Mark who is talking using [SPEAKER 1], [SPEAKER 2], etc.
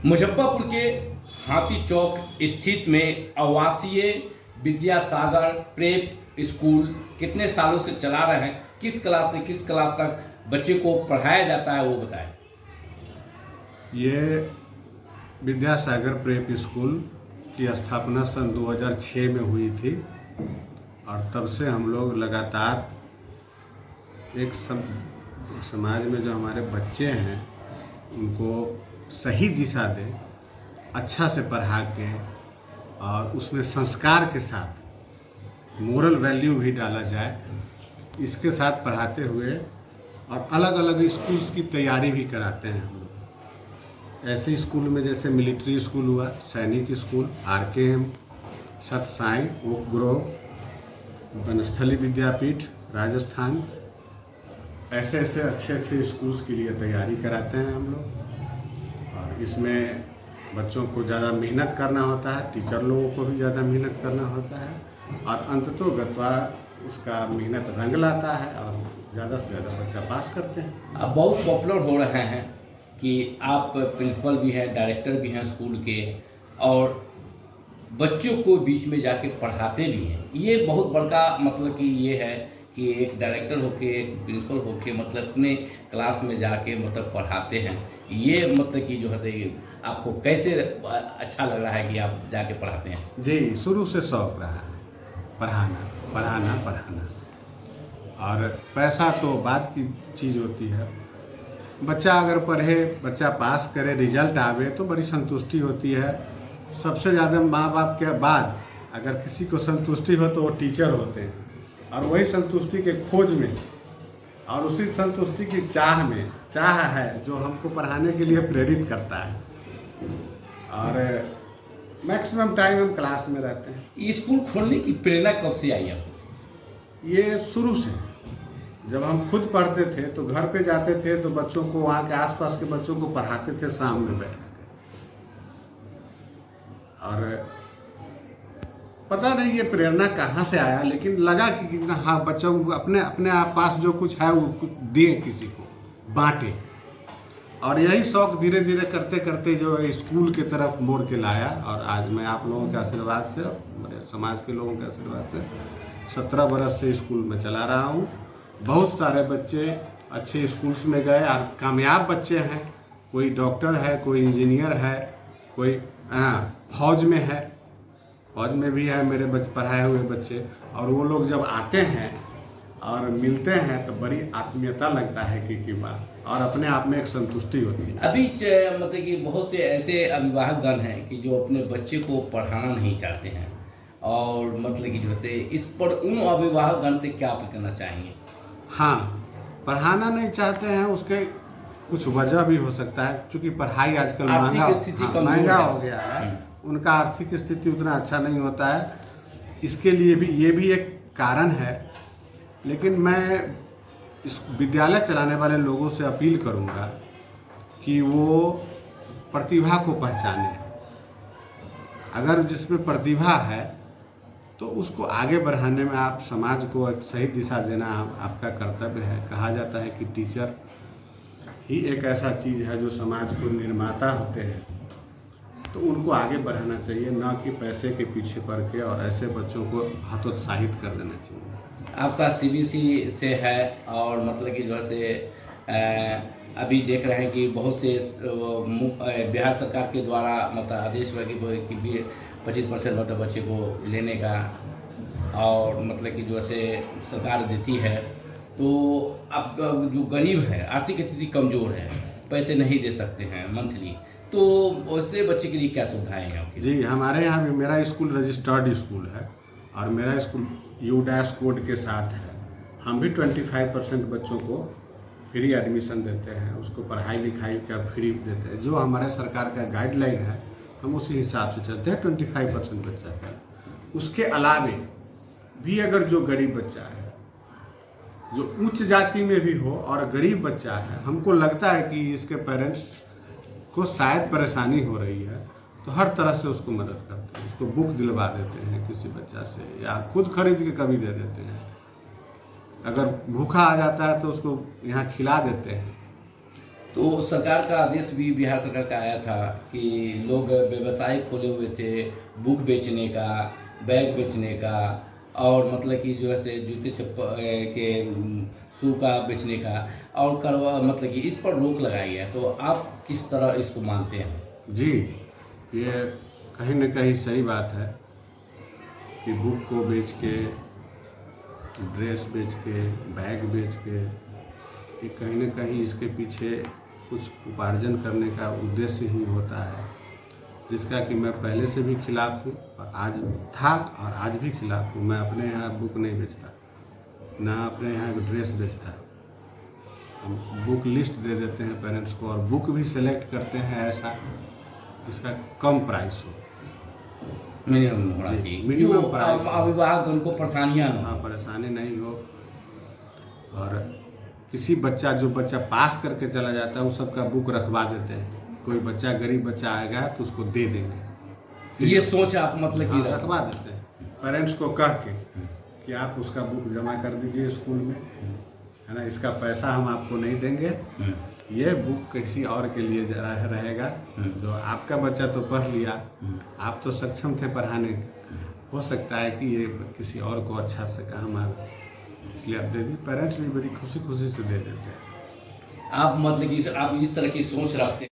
[SPEAKER 1] मुजफ्फरपुर के हाथी चौक स्थित में आवासीय विद्यासागर प्रेप स्कूल कितने सालों से चला रहे हैं, किस क्लास से किस क्लास तक बच्चे को पढ़ाया जाता है, वो बताएं।
[SPEAKER 2] ये विद्यासागर प्रेप स्कूल की स्थापना सन 2006 में हुई थी और तब से हम लोग लगातार एक समाज में जो हमारे बच्चे हैं उनको सही दिशा दें, अच्छा से पढ़ा के और उसमें संस्कार के साथ मोरल वैल्यू भी डाला जाए, इसके साथ पढ़ाते हुए और अलग अलग स्कूल्स की तैयारी भी कराते हैं हम लोग। ऐसे स्कूल में जैसे मिलिट्री स्कूल हुआ, सैनिक स्कूल, RKM, सत साई, ओक ग्रोव, वनस्थली विद्यापीठ राजस्थान, ऐसे ऐसे अच्छे स्कूल्स के लिए तैयारी कराते हैं हम लोग। और इसमें बच्चों को ज़्यादा मेहनत करना होता है, टीचर लोगों को भी ज़्यादा मेहनत करना होता है और अंततोगत्वा उसका मेहनत रंग लाता है और ज़्यादा से ज़्यादा बच्चा पास करते हैं।
[SPEAKER 1] अब बहुत पॉपुलर हो रहे हैं कि आप प्रिंसिपल भी हैं, डायरेक्टर भी हैं स्कूल के, और बच्चों को बीच में जाके पढ़ाते भी हैं। ये बहुत बड़का मतलब कि ये है कि एक डायरेक्टर होके, एक प्रिंसिपल होके मतलब अपने क्लास में जाके मतलब पढ़ाते हैं। ये मतलब कि जो है से आपको कैसे अच्छा लग रहा है कि आप जाके पढ़ाते हैं?
[SPEAKER 2] जी, शुरू से शौक रहा है पढ़ाना पढ़ाना पढ़ाना, और पैसा तो बाद की चीज़ होती है। बच्चा अगर पढ़े, बच्चा पास करे, रिजल्ट आवे तो बड़ी संतुष्टि होती है। सबसे ज़्यादा माँ बाप के बाद अगर किसी को संतुष्टि हो तो वो टीचर होते हैं, और वही संतुष्टि के खोज में और उसी संतुष्टि की चाह है जो हमको पढ़ाने के लिए प्रेरित करता है। और मैक्सिमम टाइम हम क्लास में रहते हैं।
[SPEAKER 1] ये स्कूल खोलने की प्रेरणा कब से आई आपको?
[SPEAKER 2] ये शुरू से, जब हम खुद पढ़ते थे तो घर पे जाते थे तो बच्चों को, वहाँ के आसपास के बच्चों को पढ़ाते थे शाम में बैठ कर। और पता नहीं ये प्रेरणा कहाँ से आया, लेकिन लगा कि हाँ, बच्चों को अपने आप पास जो कुछ है वो कुछ दें, किसी को बांटे। और यही शौक धीरे धीरे करते करते जो स्कूल की तरफ मोड़ के लाया। और आज मैं आप लोगों के आशीर्वाद से, मेरे समाज के लोगों के आशीर्वाद से 17 बरस से स्कूल में चला रहा हूँ। बहुत सारे बच्चे अच्छे स्कूल्स में गए और कामयाब बच्चे हैं। कोई डॉक्टर है, कोई इंजीनियर है, कोई फौज में है, फौज में भी है मेरे पढ़ाए हुए बच्चे। और वो लोग जब आते हैं और मिलते हैं तो बड़ी आत्मीयता लगता है कि बात, और अपने आप में एक संतुष्टि होती है।
[SPEAKER 1] अभी मतलब कि बहुत से ऐसे अभिभावकगण हैं कि जो अपने बच्चे को पढ़ाना नहीं चाहते हैं, और मतलब कि जो होते इस पर उन अभिभावकगण से क्या आप कहना चाहेंगे?
[SPEAKER 2] हाँ, पढ़ाना नहीं चाहते हैं, उसके कुछ वजह भी हो सकता है, क्योंकि पढ़ाई आजकल महंगा हो गया है। उनका आर्थिक स्थिति उतना अच्छा नहीं होता है, इसके लिए भी ये भी एक कारण है। लेकिन मैं इस विद्यालय चलाने वाले लोगों से अपील करूंगा कि वो प्रतिभा को पहचाने। अगर जिसमें प्रतिभा है तो उसको आगे बढ़ाने में आप समाज को एक सही दिशा देना आपका कर्तव्य है। कहा जाता है कि टीचर ही एक ऐसा चीज़ है जो समाज को निर्माता होते हैं, तो उनको आगे बढ़ाना चाहिए, ना कि पैसे के पीछे पड़ के, और ऐसे बच्चों को हतोत्साहित कर देना चाहिए।
[SPEAKER 1] आपका CBSE से है, और मतलब कि जो है से अभी देख रहे हैं कि बहुत से बिहार सरकार के द्वारा मतलब आदेश हुआ कि 25% मतलब बच्चे को लेने का, और मतलब कि जो है से सरकार देती है। तो आपका जो गरीब है, आर्थिक स्थिति कमज़ोर है, पैसे नहीं दे सकते हैं मंथली, तो वैसे बच्चे के लिए क्या सुविधाएं हैं आपकी?
[SPEAKER 2] जी, हमारे यहाँ भी मेरा स्कूल रजिस्टर्ड स्कूल है और मेरा स्कूल U- कोड के साथ है। हम भी 25% बच्चों को फ्री एडमिशन देते हैं, उसको पढ़ाई लिखाई का फ्री देते हैं। जो हमारे सरकार का गाइडलाइन है हम उसी हिसाब से चलते हैं, 25% बच्चा का। उसके अलावे भी अगर जो गरीब बच्चा है, जो उच्च जाति में भी हो और गरीब बच्चा है, हमको लगता है कि इसके पेरेंट्स को शायद परेशानी हो रही है, तो हर तरह से उसको मदद करते हैं। उसको बुक दिलवा देते हैं किसी बच्चा से, या खुद खरीद के कभी दे देते हैं। अगर भूखा आ जाता है तो उसको यहाँ खिला देते हैं।
[SPEAKER 1] तो सरकार का आदेश भी बिहार सरकार का आया था कि लोग व्यवसाय खोले हुए थे, बुक बेचने का, बैग बेचने का, और मतलब कि जो है से जूते चप्पल के शू का बेचने का, और करवा मतलब कि इस पर रोक लगाई है। तो आप किस तरह इसको मानते हैं?
[SPEAKER 2] जी, ये कहीं न कहीं सही बात है कि बुक को बेच के, ड्रेस बेच के, बैग बेच के, ये कहीं न कहीं इसके पीछे कुछ उपार्जन करने का उद्देश्य ही होता है, जिसका कि मैं पहले से भी खिलाफ हूँ और आज था और आज भी खिलाफ हूँ। मैं अपने यहाँ बुक नहीं बेचता, ना अपने यहाँ ड्रेस बेचता। हम बुक लिस्ट दे देते हैं पेरेंट्स को, और बुक भी सेलेक्ट करते हैं ऐसा जिसका कम प्राइस हो,
[SPEAKER 1] मिनिमम होना
[SPEAKER 2] जी,
[SPEAKER 1] चाहिए,
[SPEAKER 2] मिनिमम
[SPEAKER 1] जो
[SPEAKER 2] प्राइस हो।
[SPEAKER 1] अभिभावक को परेशानियां ना
[SPEAKER 2] हाँ,
[SPEAKER 1] हो।
[SPEAKER 2] परेशानी नहीं हो। और किसी बच्चा, जो बच्चा पास करके चला जाता है, उस सबका बुक रखवा देते हैं। कोई बच्चा, गरीब बच्चा आएगा तो उसको दे देंगे,
[SPEAKER 1] ये सोच आप मतलब
[SPEAKER 2] हाँ,
[SPEAKER 1] कि
[SPEAKER 2] रखवा देते हैं पेरेंट्स को कह के कि आप उसका बुक जमा कर दीजिए स्कूल में, है ना, इसका पैसा हम आपको नहीं देंगे, ये बुक किसी और के लिए रहेगा। जो आपका बच्चा तो पढ़ लिया, आप तो सक्षम थे पढ़ाने के, हो सकता है कि ये किसी और को अच्छा से काम आए, इसलिए आप दे दी। पेरेंट्स भी बड़ी खुशी खुशी से दे देते हैं।
[SPEAKER 1] आप मतलब कि आप इस तरह की सोच रखते हैं।